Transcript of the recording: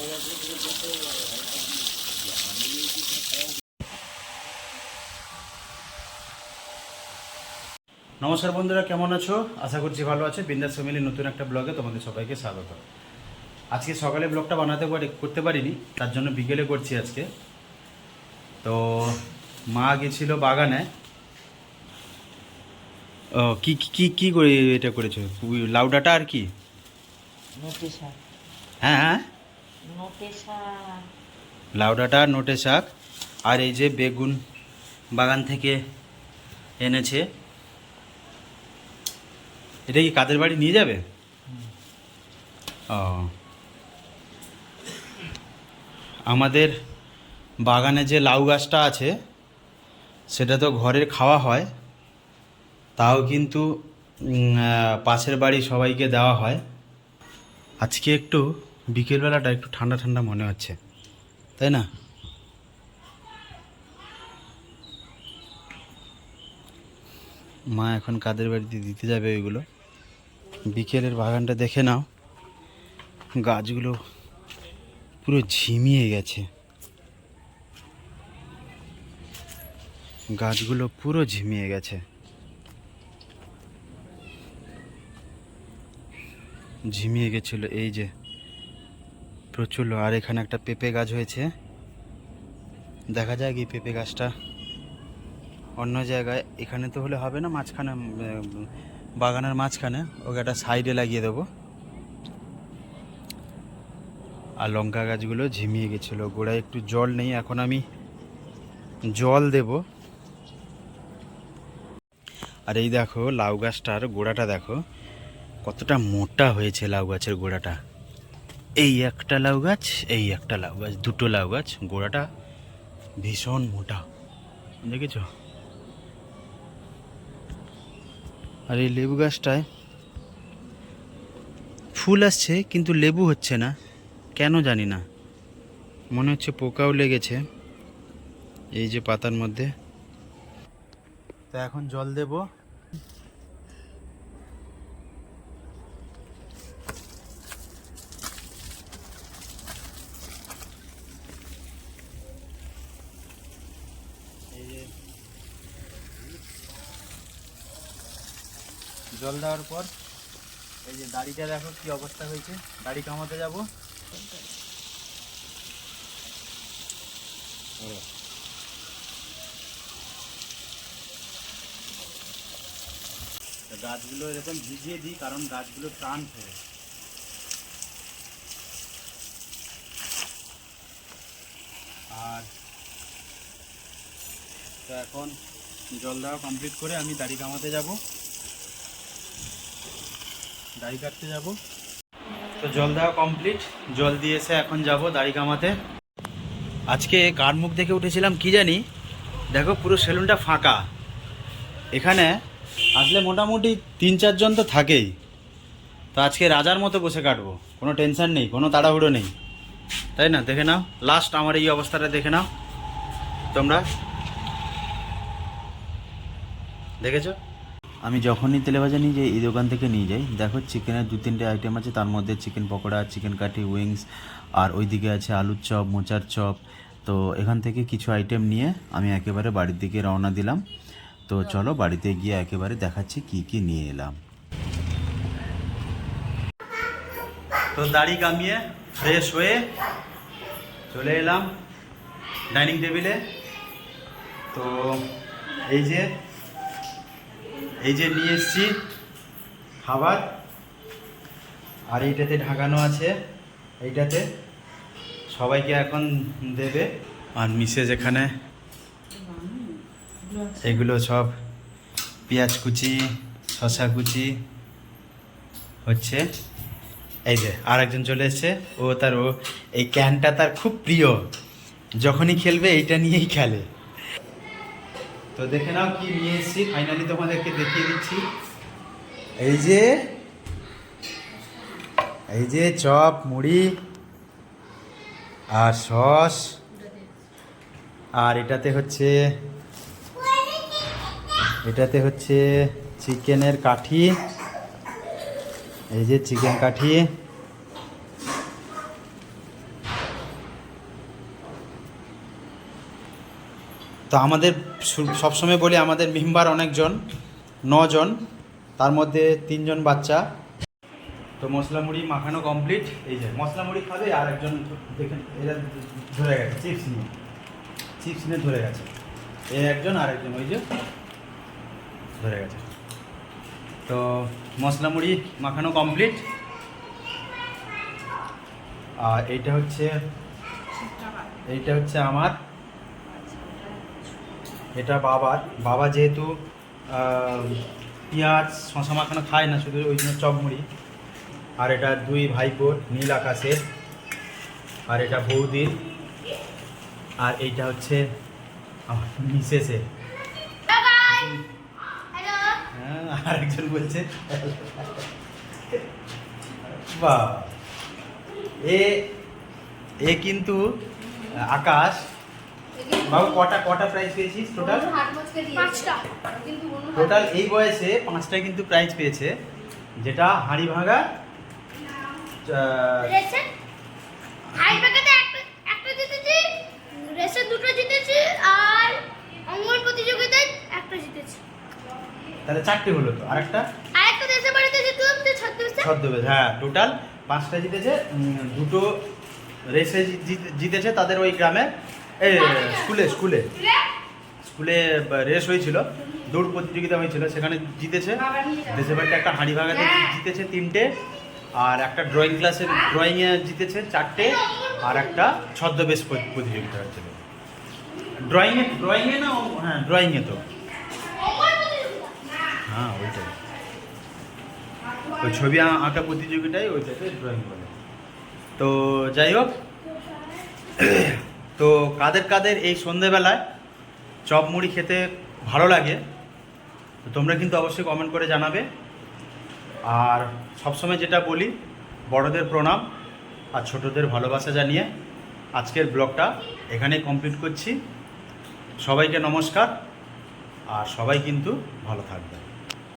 নমস্কার বন্ধুরা, কেমন আছো? আশা করছি ভালো আছে। বিন্দাস ফ্যামিলি নতুন একটা ব্লগে তোমাদের সবাইকে স্বাগত। আজকে সকালে ব্লগটা করতে পারিনি, তার জন্য বিকেলে করছি আজকে। তো মা গেছিল বাগানে। ও কি কি কি করে এটা করেছো? লাউ ডাঁটা আর কি? হ্যাঁ হ্যাঁ, লাউ ডাঁটা, নোটে শাক, আর এই যে বেগুন বাগান থেকে এনেছে। এটা কি কাদের বাড়ি নিয়ে যাবে? ও, আমাদের বাগানে যে লাউ গাছটা আছে সেটা তো ঘরের খাওয়া হয়, তাও কিন্তু পাশের বাড়ি সবাইকে দেওয়া হয়। আজকে একটু বিকেলবেলাটা একটু ঠান্ডা ঠান্ডা মনে হচ্ছে, তাই না? মা এখন কাদের বাড়িতে দিতে যাবে ওইগুলো। বিকেলের বাগানটা দেখে নাও, গাছগুলো পুরো ঝিমিয়ে গেছে, গাছগুলো পুরো ঝিমিয়ে গেছে, ঝিমিয়ে গেছিলো। এই যে প্রচুর। আর এখানে একটা পেঁপে গাছ হয়েছে, দেখা যায় কি পেঁপে গাছটা অন্য জায়গায়, এখানে তো হলে হবে না, মাঝখানে বাগানের মাঝখানে ওকে একটা সাইডে লাগিয়ে দেবো। আর লঙ্কা গাছগুলো ঝিমিয়ে গেছিলো, গোড়ায় একটু জল নেই, এখন আমি জল দেব। আর এই দেখো লাউ গাছটার গোড়াটা দেখো কতটা মোটা হয়েছে। লাউ গাছের গোড়াটা, এই একটা লাউ গাছ, এই একটা লাউ গাছ, দুটো লাউ গাছ, গোড়াটা ভীষণ মোটা, দেখেছ? আর এই লেবু গাছটায় ফুল আসছে কিন্তু লেবু হচ্ছে না, কেন জানি না। মনে হচ্ছে পোকাও লেগেছে এই যে পাতার মধ্যে। তো এখন জল দেব। এই যে জল দেওয়ার পর এই যে দাড়িটা দেখো কি অবস্থা হয়েছে, দাড়ি কামাতে যাব। গাছগুলো এরকম ভিজিয়ে দিই, কারণ গাছগুলো প্রাণ ফেরে। আর তো এখন জল দেওয়া কমপ্লিট করে আমি দাড়ি কামাতে যাব, দাড়ি কাটতে যাব। তো জল দেওয়া কমপ্লিট, জল দিয়ে এসে এখন যাব দাড়ি কামাতে। আজকে কার মুখ দেখে উঠেছিলাম কি জানি, দেখো পুরো সেলুনটা ফাঁকা। এখানে আসলে মোটামুটি 3-4 জন তো থাকেই। তো আজকে রাজার মতো বসে কাটবো, কোনো টেনশন নেই, কোনো তাড়াহুড়ো নেই, তাই না? দেখে নাও লাস্ট আমার এই অবস্থাটা, দেখে নাও তোমরা, দেখেছো? আমি যখনই তেলে ভাজা নিয়ে যাই এই দোকান থেকে নিয়ে যাই, দেখো চিকেনের 2-3টে আইটেম আছে, তার মধ্যে চিকেন পকোড়া, চিকেন কাঠি, উইংস, আর ওইদিকে আছে আলুর চপ, মোচার চপ। তো এখান থেকে কিছু আইটেম নিয়ে আমি একেবারে বাড়ির দিকে রওনা দিলাম। তো চলো বাড়িতে গিয়ে একেবারে দেখাচ্ছি কি কি নিয়ে এলাম। তো দাড়ি কামিয়ে ফ্রেশ হয়ে চলে এলাম ডাইনিং টেবিলে। তো এই যে নিয়ে এসছি খাবার, আর এইটাতে ঢাকানো আছে, এইটাতে সবাইকে এখন দেবে। আর মিসেস এখানে এগুলো সব পেঁয়াজ কুচি, শসা কুচি হচ্ছে। এই যে আর একজন চলে এসছে, ও এই ক্যানটা তার খুব প্রিয়, যখনই খেলবে এইটা নিয়েই খেলে। তো দেখে নাও কি নিয়ে এসেছি, ফাইনালি তোমাদেরকে দেখিয়ে দিচ্ছি। এই যে চপ, মুড়ি আর সস, আর এটাতে হচ্ছে চিকেনের কাঠি, এই যে চিকেন কাঠি, তো আমাদের সবসময় বলি আমাদের মেম্বার অনেকজন, 9 জন, তার মধ্যে 3 জন বাচ্চা। তো মশলা মুড়ি মাখানো কমপ্লিট। এই যে মশলা মুড়ি খাবে, আর একজন দেখেন এরা ধরে গেছে চিপস নিয়ে ধরে গেছে। এই একজন আর একজন ওই যে ধরে গেছে। তো মশলা মুড়ি মাখানো কমপ্লিট। আর এইটা হচ্ছে আমার, এটা বাবা যেহেতু পেঁয়াজ শশা মাখানো খায় না, শুধু ওই জন্য চপ মুড়ি। আর এটা 2 ভাইপোর নীল আকাশের, আর এটা বৌদির, আর এইটা হচ্ছে আমার মিসেসের। হ্যাঁ, আরেকজন বলছে বাহ, এ কিন্তু আকাশ। বাবু কটা প্রাইজ পেয়েছিস টোটাল? টোটাল এই বয়সে 5টা কিন্তু প্রাইজ পেয়েছে, যেটা হাঁড়ি ভাঙা, তাহলে 4টে হলো। তো আরেকটা ছদ্মবেশ, হ্যাঁ টোটাল 5টা জিতেছে। 2টো রেসে জিতেছে তাদের ওই গ্রামে, স্কুলে রেস হয়েছিল, দৌড় প্রতিযোগিতা হয়েছিল, সেখানে জিতেছে। দেশের বাড়িতে একটা হাঁড়ি ভাঙাতে জিতেছে 3টে, আর একটা ড্রয়িং ক্লাসের ড্রয়িংয়ে জিতেছে 4টে, আর একটা ছদ্মবেশ প্রতিযোগিতা হচ্ছিল। ড্রয়িংয়ে না? হ্যাঁ ড্রয়িংয়ে। তো হ্যাঁ ওইটাই, ওই ছবি আঁকা প্রতিযোগিতায় ওইটাকে ড্রয়িং বলে। তো যাই হোক, তো কাদের এই সন্ধেবেলায় চপ মুড়ি খেতে ভালো লাগে, তো তোমরা কিন্তু অবশ্যই কমেন্ট করে জানাবে। আর সবসময় যেটা বলি, বড়দের প্রণাম আর ছোটদের ভালোবাসা জানিয়ে আজকের ব্লগটা এখানেই কমপ্লিট করছি। সবাইকে নমস্কার, আর সবাই কিন্তু ভালো থাকবে।